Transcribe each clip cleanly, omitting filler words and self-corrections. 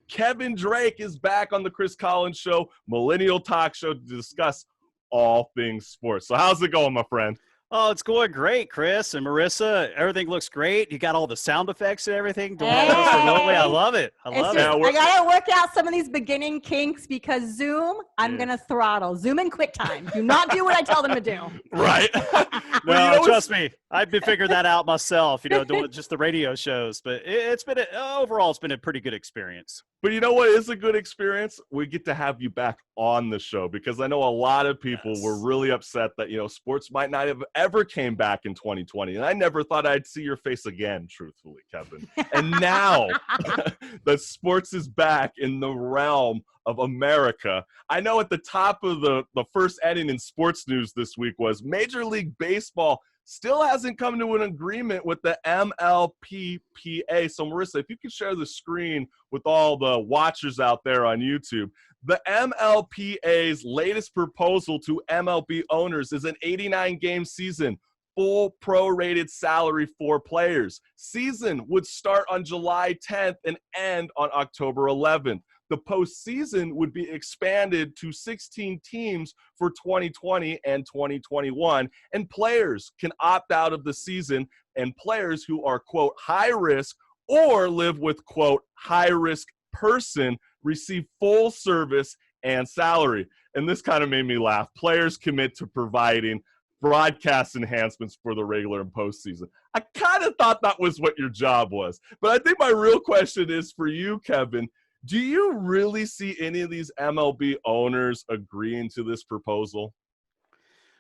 Kevin Drake is back on the Chris Collins Show, Millennial Talk Show, to discuss all things sports. So how's it going, my friend? Oh, it's going great, Chris and Marissa. Everything looks great. You got all the sound effects and everything doing all this remotely. I love it. I got to work out some of these beginning kinks because Zoom, I'm going to throttle. Zoom in QuickTime. Do not do what I tell them to do. Right. No, trust me. I've been figuring that out myself, doing just the radio shows. But overall, it's been a pretty good experience. But you know what is a good experience? We get to have you back on the show because I know a lot of people were really upset that, sports might not have ever came back in 2020. And I never thought I'd see your face again, truthfully, Kevin. And now that sports is back in the realm of America. I know at the top of the first inning in sports news this week was Major League Baseball still hasn't come to an agreement with the MLBPA. So, Marissa, if you could share the screen with all the watchers out there on YouTube, the MLBPA's latest proposal to MLB owners is an 89-game season, full prorated salary for players. Season would start on July 10th and end on October 11th. The postseason would be expanded to 16 teams for 2020 and 2021, and players can opt out of the season, and players who are, quote, high risk or live with, quote, high risk person receive full service and salary. And this kind of made me laugh. Players commit to providing broadcast enhancements for the regular and postseason. I kind of thought that was what your job was. But I think my real question is for you, Kevin. Do you really see any of these MLB owners agreeing to this proposal?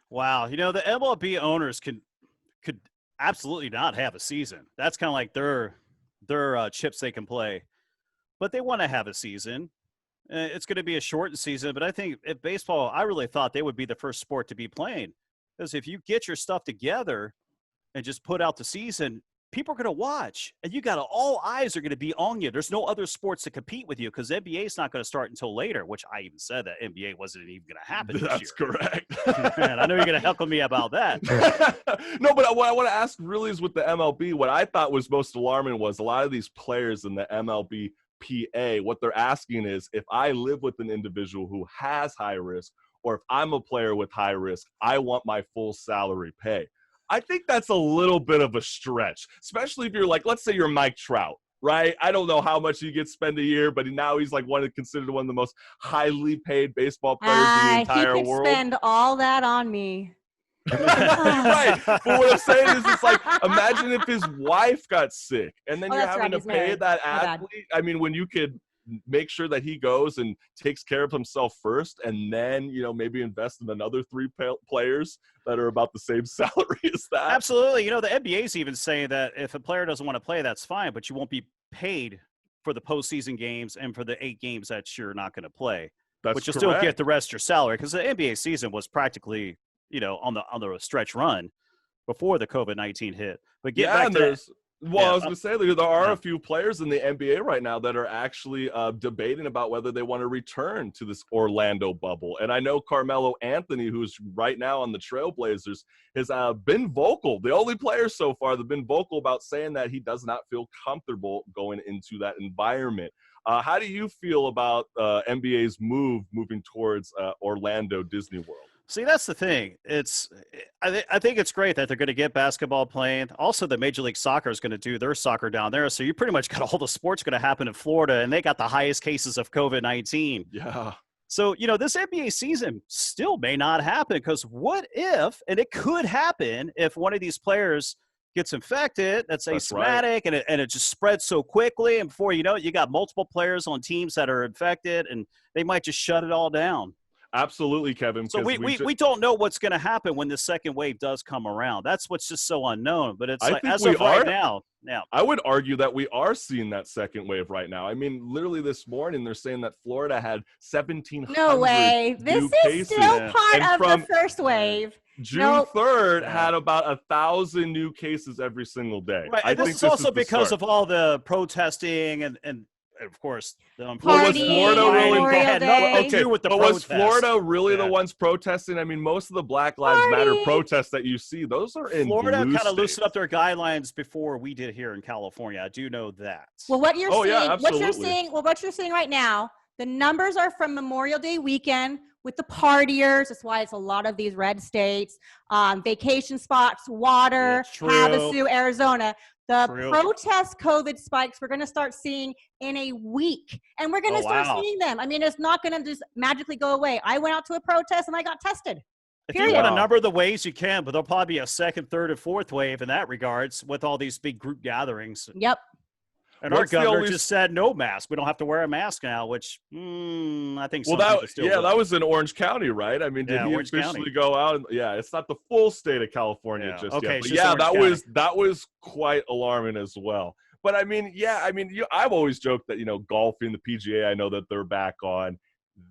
Wow. The MLB owners could absolutely not have a season. That's kind of like their chips they can play. But they want to have a season. It's going to be a shortened season. But I think if baseball, I really thought they would be the first sport to be playing. Because if you get your stuff together and just put out the season, people are going to watch, and all eyes are going to be on you. There's no other sports to compete with you because NBA is not going to start until later, which I even said that NBA wasn't even going to happen this year. That's correct. Man, I know you're going to heckle me about that. No, but what I want to ask really is with the MLB, what I thought was most alarming was a lot of these players in the MLBPA, what they're asking is, if I live with an individual who has high risk, or if I'm a player with high risk, I want my full salary pay. I think that's a little bit of a stretch, especially if you're like, let's say you're Mike Trout, right? I don't know how much he gets spent a year, but now he's like considered one of the most highly paid baseball players in the entire world. He could spend all that on me. Right. But what I'm saying is, it's like, imagine if his wife got sick and then you're having to pay that athlete. I mean, when you could make sure that he goes and takes care of himself first, and then maybe invest in another 3 players that are about the same salary as that. Absolutely. The NBA is even saying that if a player doesn't want to play, that's fine, but you won't be paid for the postseason games and for the 8 games that you're not going to play. But you'll still get the rest of your salary, because the NBA season was practically on the stretch run before the COVID-19 hit. But back to I was going to say, there are a few players in the NBA right now that are actually debating about whether they want to return to this Orlando bubble. And I know Carmelo Anthony, who's right now on the Trailblazers, has been vocal. The only player so far that's been vocal about saying that he does not feel comfortable going into that environment. How do you feel about NBA's moving towards Orlando Disney World? See, that's the thing. I think it's great that they're going to get basketball playing. Also, the Major League Soccer is going to do their soccer down there. So you pretty much got all the sports going to happen in Florida, and they got the highest cases of COVID-19. Yeah. So, this NBA season still may not happen, because what if, and it could happen if one of these players gets infected, that's asymptomatic, right, and it just spreads so quickly. And before you know it, you got multiple players on teams that are infected, and they might just shut it all down. Absolutely, Kevin. So we don't know what's going to happen when the second wave does come around. That's what's just so unknown. But it's like, as of right now. I would argue that we are seeing that second wave right now. I mean, literally this morning, they're saying that Florida had 1,700 No way. This is still part of the first wave. June 3rd had about 1,000 new cases every single day. Right. I think this is also because of all the protesting and of course, Well, was Florida really? Memorial Day. Okay, with the but was protest. Florida really the Yeah. ones protesting? I mean, most of the Black Lives Matter protests that you see, those are in Florida blue kind of states. loosened up their guidelines before we did here in California. I do know that. Well, what you're Oh, yeah, seeing, absolutely. what you're seeing right now, the numbers are from Memorial Day weekend with the partiers. That's why it's a lot of these red states, vacation spots, water, Yeah, true. Havasu, Arizona. The True. protest COVID spikes we're going to start seeing in a week, and we're going to start wow. seeing them. I mean, it's not going to just magically go away. I went out to a protest and I got tested. If you Period. want to number the ways, you can, but there'll probably be a second, third, and fourth wave in that regards with all these big group gatherings. Yep. And What's the our governor only- just said no mask. We don't have to wear a mask now, which I think. Well, some people still will. that was in Orange County, right? I mean, did he Orange officially County. go out? Yeah, it's not the full state of California Yeah. just Okay, yet. But it's yeah, just Orange that was quite alarming as well. But I mean, I've always joked that golfing, the PGA, I know that they're back on.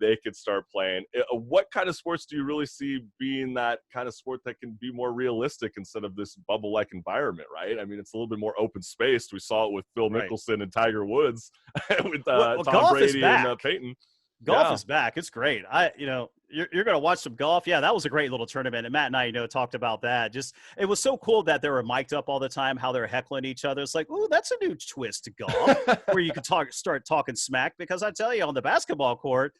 They could start playing. What kind of sports do you really see being that kind of sport that can be more realistic instead of this bubble-like environment, right? I mean, it's a little bit more open spaced. We saw it with Phil Right. Mickelson and Tiger Woods, with Well, Tom golf is Brady back. and Peyton. Golf Yeah. is back. It's great. You're going to watch some golf. Yeah, that was a great little tournament. And Matt and I, talked about that. Just, it was so cool that they were mic'd up all the time, how they're heckling each other. It's like, ooh, that's a new twist to golf where you can start talking smack. Because I tell you, on the basketball court,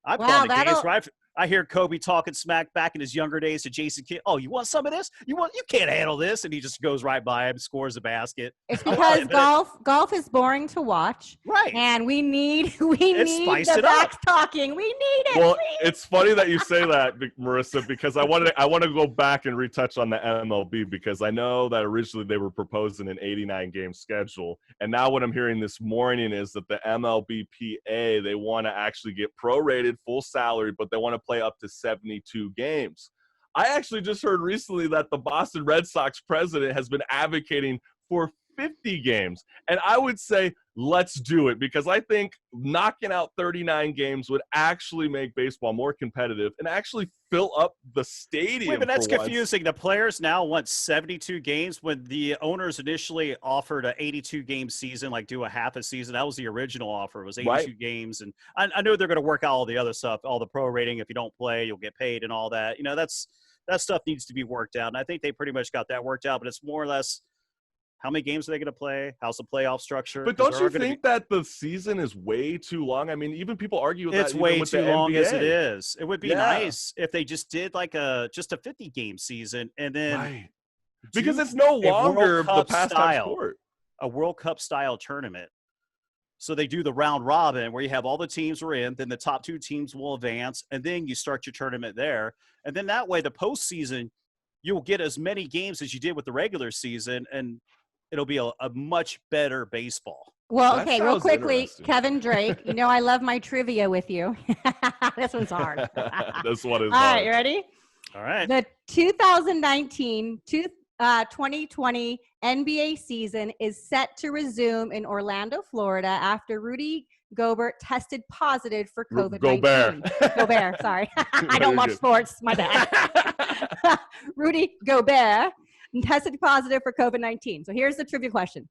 I've gone to games where I hear Kobe talking smack back in his younger days to Jason Kidd. Oh, you want some of this? You can't handle this. And he just goes right by him, scores a basket. It's because golf is boring to watch. Right. And we need the back talking. We need it. Well, it's funny that you say that, Marissa, because I want to go back and retouch on the MLB, because I know that originally they were proposing an 89-game schedule. And now what I'm hearing this morning is that the MLBPA, they want to actually get prorated full salary, but they want to play up to 72 games. I actually just heard recently that the Boston Red Sox president has been advocating for 50 games. And I would say, let's do it, because I think knocking out 39 games would actually make baseball more competitive and actually fill up the stadium. Wait, but that's for confusing. The players now want 72 games when the owners initially offered an 82-game season, like do a half a season. That was the original offer. It was 82 games. And I know they're going to work out all the other stuff, all the pro rating. If you don't play, you'll get paid and all that. That stuff needs to be worked out. And I think they pretty much got that worked out, but it's more or less, how many games are they going to play? How's the playoff structure? But don't you think that the season is way too long? I mean, even people argue with it's that. Way with too the long NBA. as it is. It would be nice if they just did like just a 50-game season and then because it's no longer the pastime sport. A World Cup style tournament. So they do the round robin where you have all the teams are in, then the top two teams will advance, and then you start your tournament there. And then that way, the postseason, you'll get as many games as you did with the regular season, and it'll be a much better baseball. Well, okay, real quickly, Kevin Drake, I love my trivia with you. This one's hard. This one is hard. All right, you ready? All right. The 2019-2020 NBA season is set to resume in Orlando, Florida, after Rudy Gobert tested positive for COVID-19. Gobert, sorry. I don't watch sports. My bad. Rudy Gobert tested positive for COVID-19. So here's the trivia question.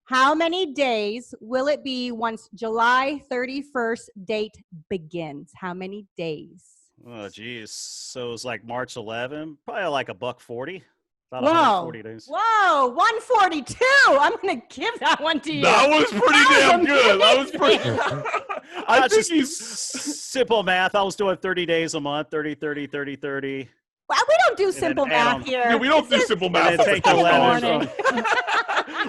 How many days will it be once July 31st date begins? How many days? Oh, geez. So it's like March 11, probably like $140. About Whoa. 140 days. Whoa, 142. I'm going to give that one to you. That was pretty damn good. That was pretty I think he's simple math. I was doing 30 days a month, 30, 30, 30, 30. Well, we don't do simple math here. Yeah, we don't do simple math. Take the morning.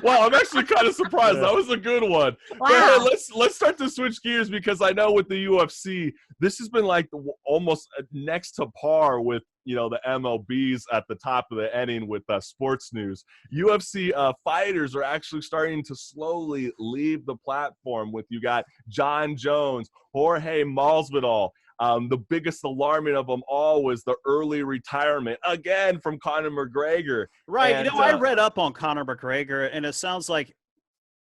Wow, I'm actually kind of surprised. That was a good one. Wow. But hey, let's start to switch gears, because I know with the UFC, this has been like almost next to par with the MLBs at the top of the inning with sports news. UFC fighters are actually starting to slowly leave the platform. With you got John Jones, Jorge Masvidal. The biggest alarming of them all was the early retirement, again, from Conor McGregor. Right. And, I read up on Conor McGregor, and it sounds like,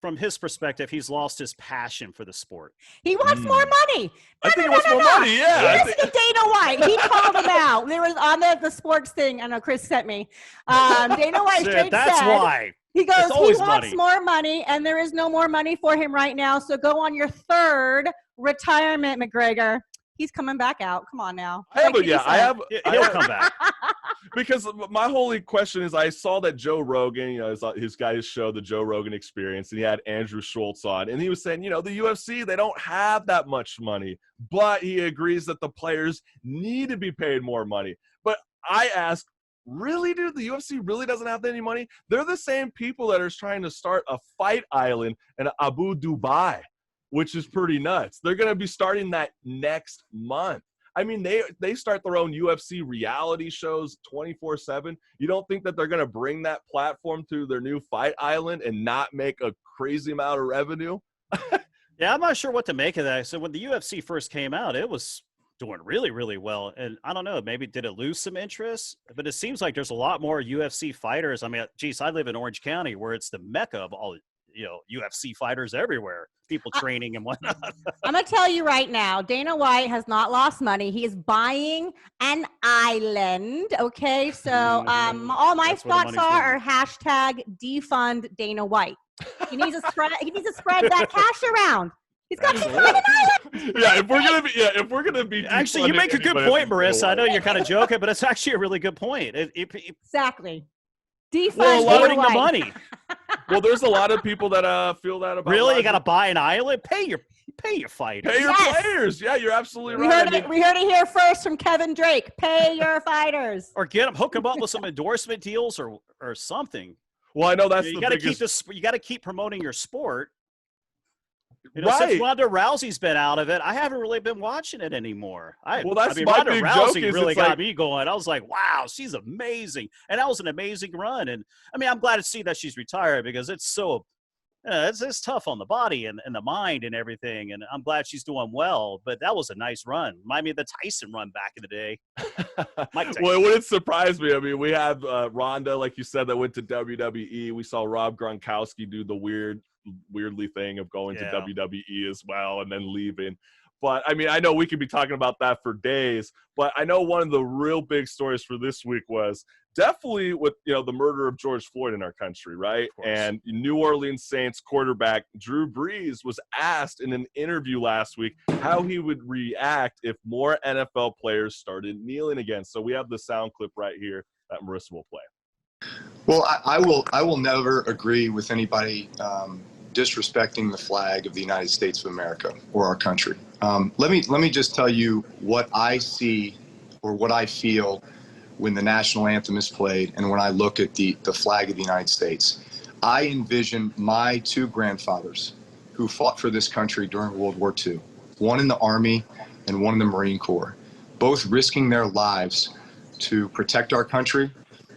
from his perspective, he's lost his passion for the sport. He wants more money. I think he wants more money, yeah. Listen to Dana White. He called him out. There was on the sports thing, I know Chris sent me. Dana White straight That's said, why. He goes, It's he always wants money. more money, and there is no more money for him right now. So go on your third retirement, McGregor. He's coming back out. Come on now. He'll come back. Because my whole question is, I saw that Joe Rogan, his guy's show, the Joe Rogan Experience, and he had Andrew Schultz on, and he was saying, the UFC, they don't have that much money, but he agrees that the players need to be paid more money. But I ask, really, dude, the UFC really doesn't have any money? They're the same people that are trying to start a fight island in Abu Dhabi, which is pretty nuts. They're going to be starting that next month. I mean, they start their own UFC reality shows 24/7. You don't think that they're going to bring that platform to their new fight island and not make a crazy amount of revenue? Yeah, I'm not sure what to make of that. So when the UFC first came out, it was doing really, really well. And I don't know, maybe did it lose some interest? But it seems like there's a lot more UFC fighters. I mean, geez, I live in Orange County, where it's the mecca of all, UFC fighters everywhere, people training and whatnot. I'm going to tell you right now, Dana White has not lost money. He is buying an island. Okay. So all my thoughts are hashtag defund Dana White. He needs to spread that cash around. He's got to find an island. Yeah, if we're gonna be actually, you make a good point, Marissa. I know you're kind of joking, but it's actually a really good point. Exactly. Defund the money. Well, there's a lot of people that feel that about. Really, you got to buy an island? Pay your fighters. Pay your players. Yeah, you're absolutely right. We heard it here first from Kevin Drake. Pay your fighters. Or hook them up with some endorsement deals or something. Well, I know that's you got to you got to keep promoting your sport. Right. Since Ronda Rousey's been out of it, I haven't really been watching it anymore. Ronda Rousey really got me going. I was like, wow, she's amazing. And that was an amazing run. And I mean, I'm glad to see that she's retired, because it's so, it's tough on the body and the mind and everything. And I'm glad she's doing well, but that was a nice run. Remind me of the Tyson run back in the day. Mike Tyson. Well, it wouldn't surprise me. I mean, we have Ronda, like you said, that went to WWE. We saw Rob Gronkowski do the weirdly thing of going to WWE as well and then leaving. But I mean, I know we could be talking about that for days, but I know one of the real big stories for this week was definitely with the murder of George Floyd in our country, right? And New Orleans Saints quarterback Drew Brees was asked in an interview last week how he would react if more NFL players started kneeling again. So we have the sound clip right here that Marissa will play. Well, I will never agree with anybody disrespecting the flag of the United States of America or our country. Let me just tell you what I see or what I feel when the national anthem is played and when I look at the flag of the United States. I envision my two grandfathers who fought for this country during World War II, one in the Army and one in the Marine Corps, both risking their lives to protect our country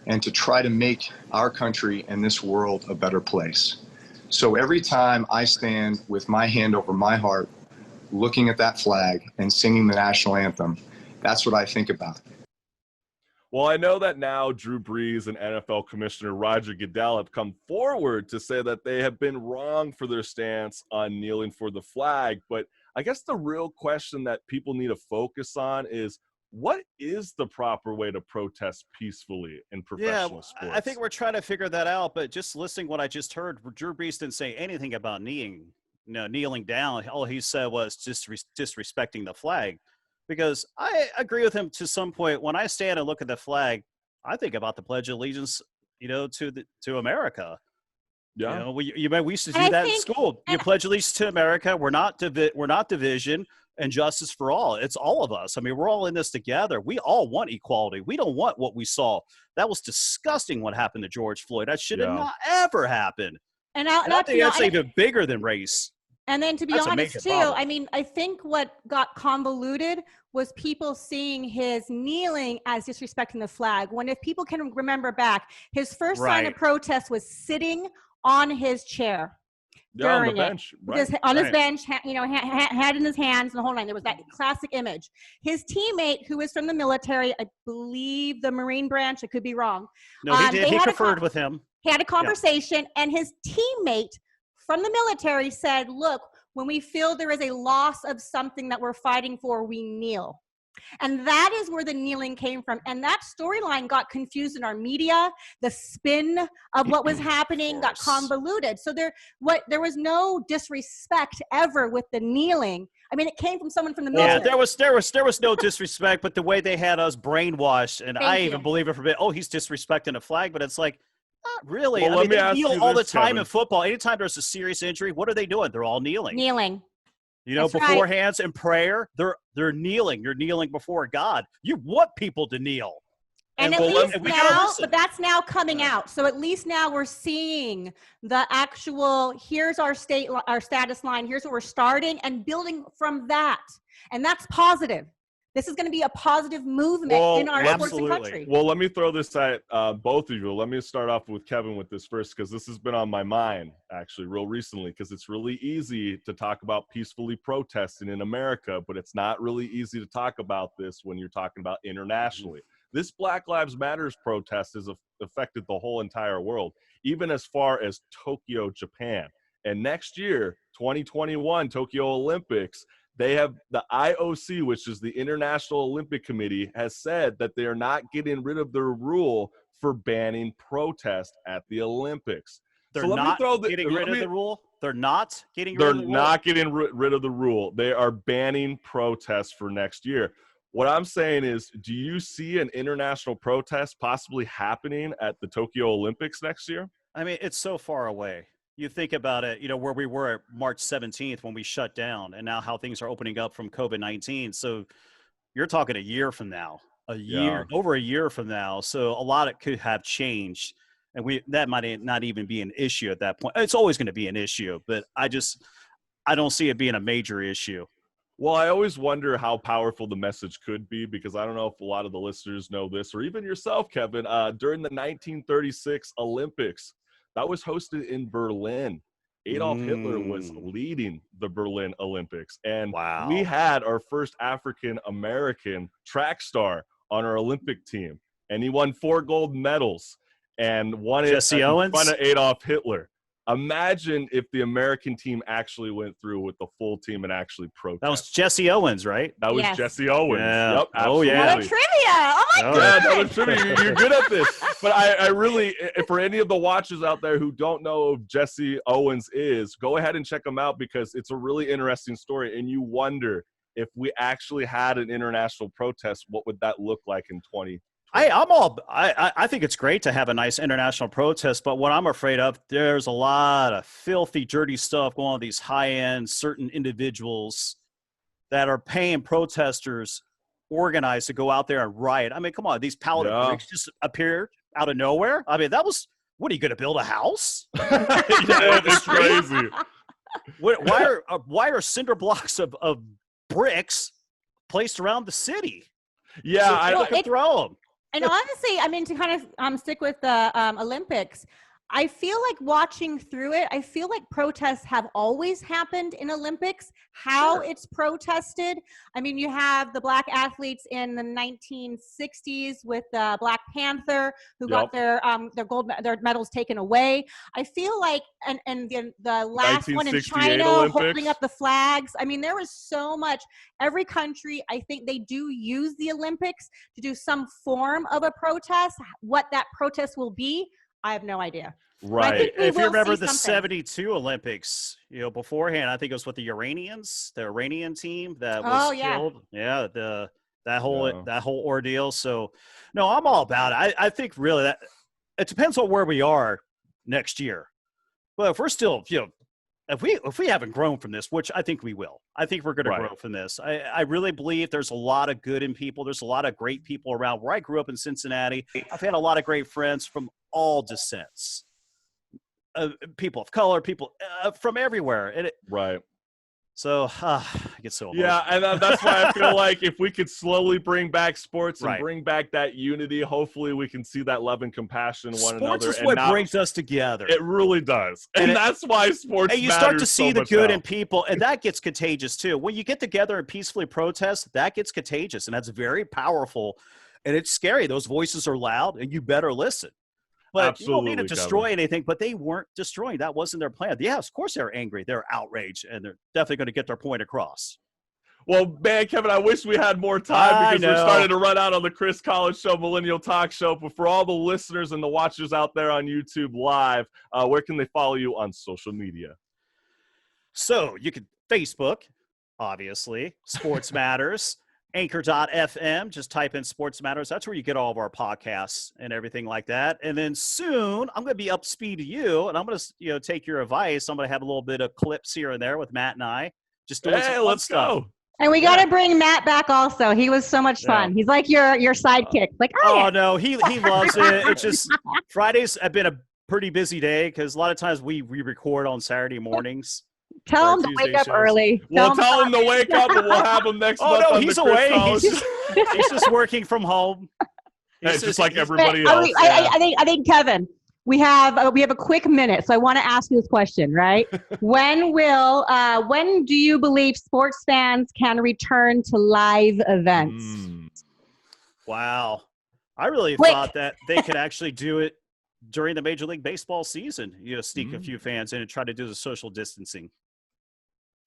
and to try to make our country and this world a better place. So every time I stand with my hand over my heart, looking at that flag and singing the national anthem, that's what I think about. Well, I know that now Drew Brees and NFL Commissioner Roger Goodell have come forward to say that they have been wrong for their stance on kneeling for the flag. But I guess the real question that people need to focus on is, what is the proper way to protest peacefully in professional sports? I think we're trying to figure that out, but just listening what I just heard, Drew Brees didn't say anything about kneeling down. All he said was just disrespecting the flag, because I agree with him to some point. When I stand and look at the flag, I think about the Pledge of Allegiance, to America. Yeah. We used to do that in school. You pledge allegiance to America. We're not division and justice for all. It's all of us. I mean, we're all in this together. We all want equality. We don't want what we saw. That was disgusting what happened to George Floyd. That should have not ever happened. And I think that's even bigger than race. And then to be honest, too, I mean, I think what got convoluted was people seeing his kneeling as disrespecting the flag. When, if people can remember back, his first sign of protest was sitting on his chair. Yeah, on the bench. On his bench, hand in his hands and the whole nine. There was that classic image. His teammate, who was from the military, I believe the Marine branch, I could be wrong. No, he did. He conferred with him. He had a conversation, and his teammate from the military said, look, when we feel there is a loss of something that we're fighting for, we kneel. And that is where the kneeling came from. And that storyline got confused in our media. The spin of what was happening got convoluted. So there was no disrespect ever with the kneeling. I mean, it came from someone from the military. Yeah, there was no disrespect, but the way they had us brainwashed, and I even believe it for a bit. Oh, he's disrespecting a flag, but it's like, not really. Well, I mean, they kneel all the time Kevin. in football. Anytime there's a serious injury, what are they doing? They're all kneeling. Kneeling. You know, That's before right. hands and prayer, they're kneeling. You're kneeling before God. You want people to kneel. And at least now, but that's now coming out. So at least now we're seeing the actual, here's our status line, here's where we're starting and building from that. And that's positive. This is going to be a positive movement in our sports and country. Well, let me throw this at both of you. Let me start off with Kevin with this first, because this has been on my mind actually real recently, because it's really easy to talk about peacefully protesting in America, but it's not really easy to talk about this when you're talking about internationally. This Black Lives Matters protest has affected the whole entire world, even as far as Tokyo, Japan. And next year, 2021 Tokyo Olympics, they have the IOC, which is the International Olympic Committee, has said that they are not getting rid of their rule for banning protest at the Olympics. They're not getting rid of the rule? They're not getting rid of the rule? They're not getting rid of the rule. They are banning protests for next year. What I'm saying is, do you see an international protest possibly happening at the Tokyo Olympics next year? I mean, it's so far away. You think about it, you know, where we were March 17th when we shut down, and now how things are opening up from COVID-19. So you're talking a year from now, over a year from now. So a lot of could have changed, and that might not even be an issue at that point. It's always going to be an issue, but I don't see it being a major issue. Well, I always wonder how powerful the message could be, because I don't know if a lot of the listeners know this, or even yourself, Kevin. During the 1936 Olympics, that was hosted in Berlin. Adolf Hitler was leading the Berlin Olympics. And we had our first African-American track star on our Olympic team. And he won 4 gold medals and won it in front of Adolf Hitler. Imagine if the American team actually went through with the full team and actually protested. That was Jesse Owens, right? That was Jesse Owens. Yeah. Yep, absolutely. Oh, yeah. What a trivia. Oh, my God. Yeah, another trivia. You're good at this. But I really, for any of the watchers out there who don't know who Jesse Owens is, go ahead and check him out, because it's a really interesting story. And you wonder, if we actually had an international protest, what would that look like in 2020? I think it's great to have a nice international protest, but what I'm afraid of, there's a lot of filthy, dirty stuff going on with these high-end certain individuals that are paying protesters organized to go out there and riot. I mean, come on, these pallet bricks just appeared out of nowhere. I mean, what are you going to build a house? It's crazy. Why are cinder blocks of bricks placed around the city? Yeah, so I could throw them. And honestly, I mean, to kind of stick with the Olympics, I feel like watching through it, I feel like protests have always happened in Olympics. How it's protested. I mean, you have the black athletes in the 1960s with the Black Panther who got their medals taken away. I feel like, and the last one in China Olympics, holding up the flags. I mean, there was so much. Every country, I think they do use the Olympics to do some form of a protest. What that protest will be, I have no idea. Right. If you remember the 72 Olympics, you know, beforehand, I think it was with the Iranian team that was killed. Yeah, that whole ordeal. So, no, I'm all about it. I think really that it depends on where we are next year. But if we're still, you know, if we haven't grown from this, which I think we will, I think we're going to grow from this. I really believe there's a lot of good in people. There's a lot of great people around. Where I grew up in Cincinnati, I've had a lot of great friends from all descents. People of color, people from everywhere. So I get so emotional. Yeah, and that's why I feel like if we could slowly bring back sports and bring back that unity, hopefully we can see that love and compassion one another. Sports is what brings us together. It really does. And that's why sports And you start to see the good in people, and that gets contagious too. When you get together and peacefully protest, that gets contagious, and that's very powerful, and it's scary. Those voices are loud, and you better listen. But you don't need to destroy anything, but they weren't destroying. That wasn't their plan. Yeah, of course they're angry. They're outraged, and they're definitely going to get their point across. Well, man, Kevin, I wish we had more time because we're know. starting to run out on the Chris Collins Show, Millennial Talk Show. But for all the listeners and the watchers out there on YouTube Live, where can they follow you on social media? So you can Facebook, obviously, Sports Matters, Anchor.fm. Just type in Sports Matters. That's where you get all of our podcasts and everything like that. And then soon I'm going to be up speed to you, and I'm going to take your advice. I'm going to have a little bit of clips here and there with Matt and I. Just doing some fun stuff. Go. And we got to bring Matt back also. He was so much fun. He's like your sidekick. Like, oh no, he loves it. It's just Fridays have been a pretty busy day because a lot of times we record on Saturday mornings. Tell him to wake up early. We'll tell him to wake up, and we'll have him next month. Oh no, on he's the Chris away. Collins. He's just working from home. Hey, just like everybody else. I think Kevin, we have a quick minute, so I want to ask you this question, right? when do you believe sports fans can return to live events? Wow, I really thought that they could actually do it during the Major League Baseball season. Sneak a few fans in and try to do the social distancing.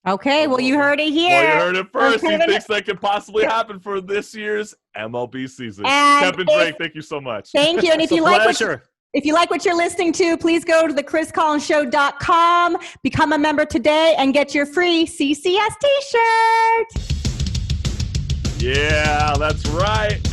Okay, well, you heard it here. Well, you heard it first. Okay. He thinks that could possibly happen for this year's MLB season. And Kevin Drake, thank you so much. Thank you. And if you like what you're listening to, please go to thechriscollinsshow.com, become a member today, and get your free CCS t-shirt. Yeah, that's right.